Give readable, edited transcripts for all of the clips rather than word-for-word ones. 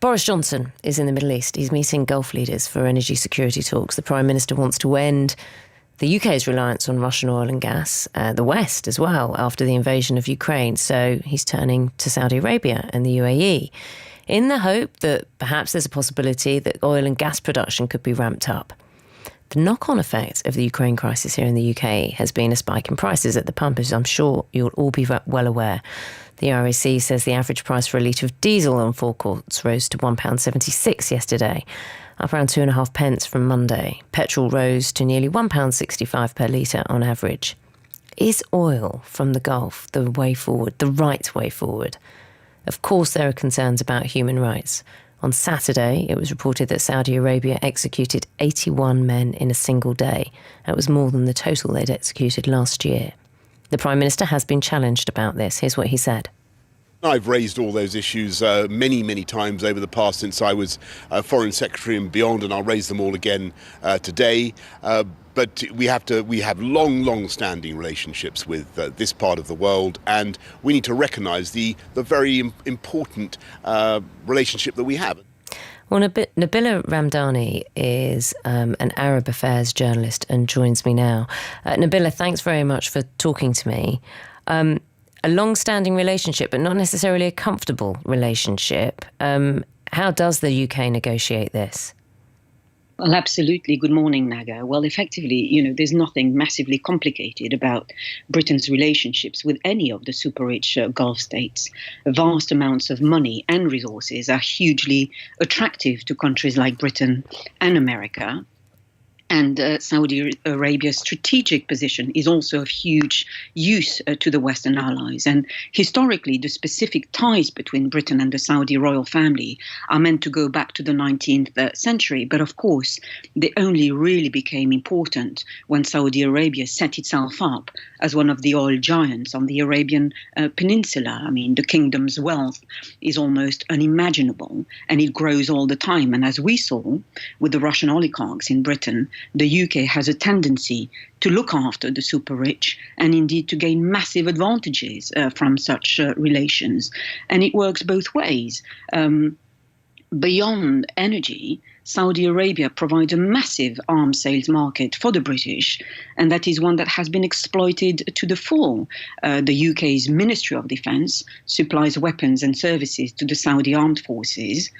Boris Johnson is in the Middle East. He's meeting Gulf leaders for energy security talks. The Prime Minister wants to end the UK's reliance on Russian oil and gas, the West as well, after the invasion of Ukraine. So he's turning to Saudi Arabia and the UAE in the hope that perhaps there's a possibility that oil and gas production could be ramped up. The knock-on effect of the Ukraine crisis here in the UK has been a spike in prices at the pump, as I'm sure you'll all be well aware. The RAC says the average price for a litre of diesel on forecourts rose to £1.76 yesterday, up around 2.5 pence from Monday. Petrol rose to nearly £1.65 per litre on average. Is oil from the Gulf the way forward, the right way forward? Of course there are concerns about human rights. On Saturday, it was reported that Saudi Arabia executed 81 men in a single day. That was more than the total they'd executed last year. The Prime Minister has been challenged about this. Here's what he said. I've raised all those issues many times over the past since I was Foreign Secretary and beyond, and I'll raise them all again today. But we have long-standing relationships with this part of the world, and we need to recognise the very important relationship that we have. Well, Nabila Ramdani is an Arab affairs journalist and joins me now. Nabila, thanks very much for talking to me. A long-standing relationship, but not necessarily a comfortable relationship. How does the UK negotiate this? Well, absolutely. Good morning, Naga. Well, effectively, there's nothing massively complicated about Britain's relationships with any of the super-rich Gulf states. Vast amounts of money and resources are hugely attractive to countries like Britain and America. And Saudi Arabia's strategic position is also of huge use to the Western allies. And historically, the specific ties between Britain and the Saudi royal family are meant to go back to the 19th century. But of course, they only really became important when Saudi Arabia set itself up as one of the oil giants on the Arabian Peninsula. I mean, the kingdom's wealth is almost unimaginable, and it grows all the time. And as we saw with the Russian oligarchs in Britain, the UK has a tendency to look after the super rich and indeed to gain massive advantages from such relations. And it works both ways. Beyond energy, Saudi Arabia provides a massive arms sales market for the British, and that is one that has been exploited to the full. The UK's Ministry of Defence supplies weapons and services to the Saudi armed forces.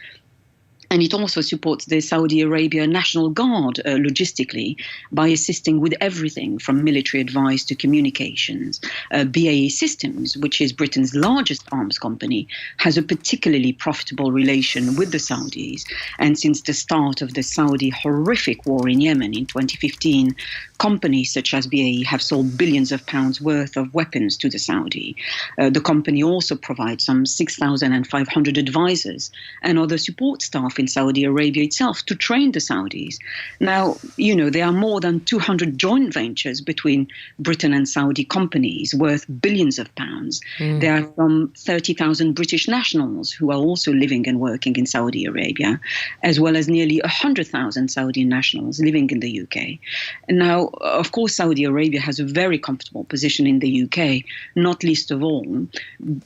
And it also supports the Saudi Arabia National Guard logistically by assisting with everything from military advice to communications. BAE Systems, which is Britain's largest arms company, has a particularly profitable relation with the Saudis. And since the start of the Saudi horrific war in Yemen in 2015, companies such as BAE have sold billions of pounds worth of weapons to the Saudi. The company also provides some 6,500 advisors and other support staff in Saudi Arabia itself to train the Saudis. Now, there are more than 200 joint ventures between Britain and Saudi companies worth billions of pounds. There are some 30,000 British nationals who are also living and working in Saudi Arabia, as well as nearly 100,000 Saudi nationals living in the UK. And now, of course, Saudi Arabia has a very comfortable position in the UK, not least of all,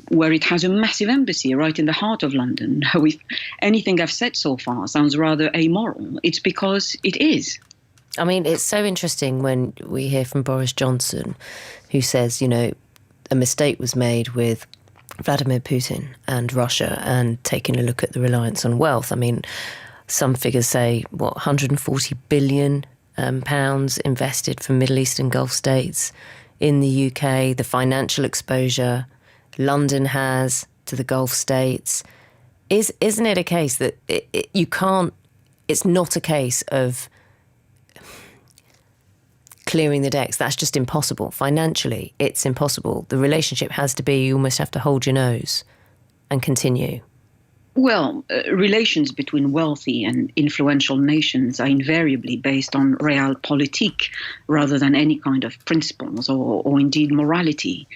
where it has a massive embassy right in the heart of London. Now, if anything I've said so far sounds rather amoral, it's because it is. I mean, it's so interesting when we hear from Boris Johnson, who says, a mistake was made with Vladimir Putin and Russia and taking a look at the reliance on wealth. I mean, some figures say, 140 billion pounds invested from Middle East and Gulf states in the UK, the financial exposure London has to the Gulf states. Isn't it a case that it's not a case of clearing the decks? That's just impossible. Financially, it's impossible. The relationship has to be, you almost have to hold your nose and continue. Well, relations between wealthy and influential nations are invariably based on realpolitik rather than any kind of principles or indeed morality.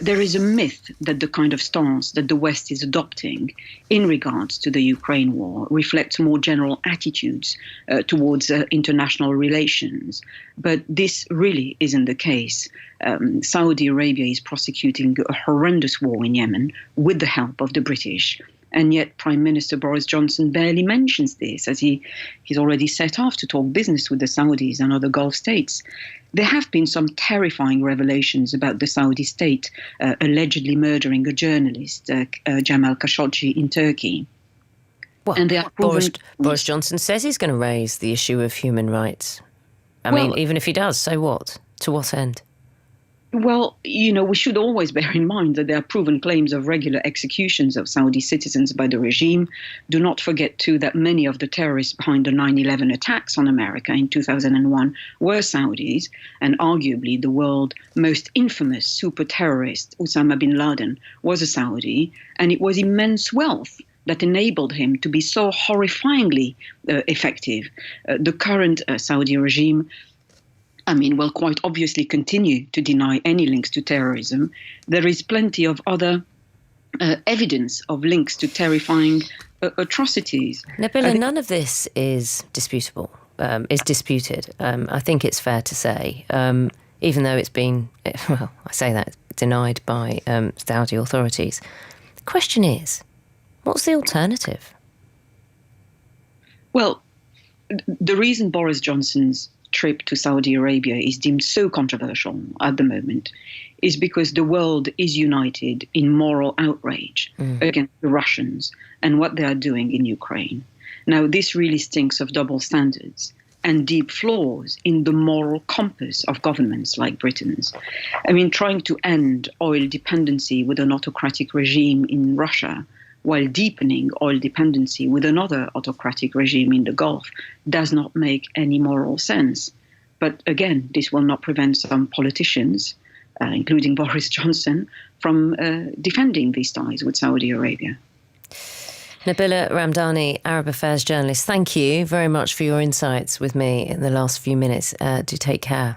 There is a myth that the kind of stance that the West is adopting in regards to the Ukraine war reflects more general attitudes towards international relations. But this really isn't the case. Saudi Arabia is prosecuting a horrendous war in Yemen with the help of the British. And yet Prime Minister Boris Johnson barely mentions this, as he's already set off to talk business with the Saudis and other Gulf states. There have been some terrifying revelations about the Saudi state allegedly murdering a journalist, Jamal Khashoggi, in Turkey. Well, and Boris Johnson says he's going to raise the issue of human rights. I mean, even if he does, so what? To what end? Well, we should always bear in mind that there are proven claims of regular executions of Saudi citizens by the regime. Do not forget, too, that many of the terrorists behind the 9/11 attacks on America in 2001 were Saudis, and arguably the world's most infamous super terrorist, Osama bin Laden, was a Saudi, and it was immense wealth that enabled him to be so horrifyingly effective. The current Saudi regime will quite obviously continue to deny any links to terrorism. There is plenty of other evidence of links to terrifying atrocities. Nabila, none of this is disputable, is disputed. I think it's fair to say, even though it's been, I say that, denied by Saudi authorities. The question is, what's the alternative? Well, the reason Boris Johnson's trip to Saudi Arabia is deemed so controversial at the moment is because the world is united in moral outrage against the Russians and what they are doing in Ukraine. Now, this really stinks of double standards and deep flaws in the moral compass of governments like Britain's. Trying to end oil dependency with an autocratic regime in Russia while deepening oil dependency with another autocratic regime in the Gulf does not make any moral sense. But again, this will not prevent some politicians, including Boris Johnson, from defending these ties with Saudi Arabia. Nabila Ramdani, Arab Affairs journalist, thank you very much for your insights with me in the last few minutes. Do take care.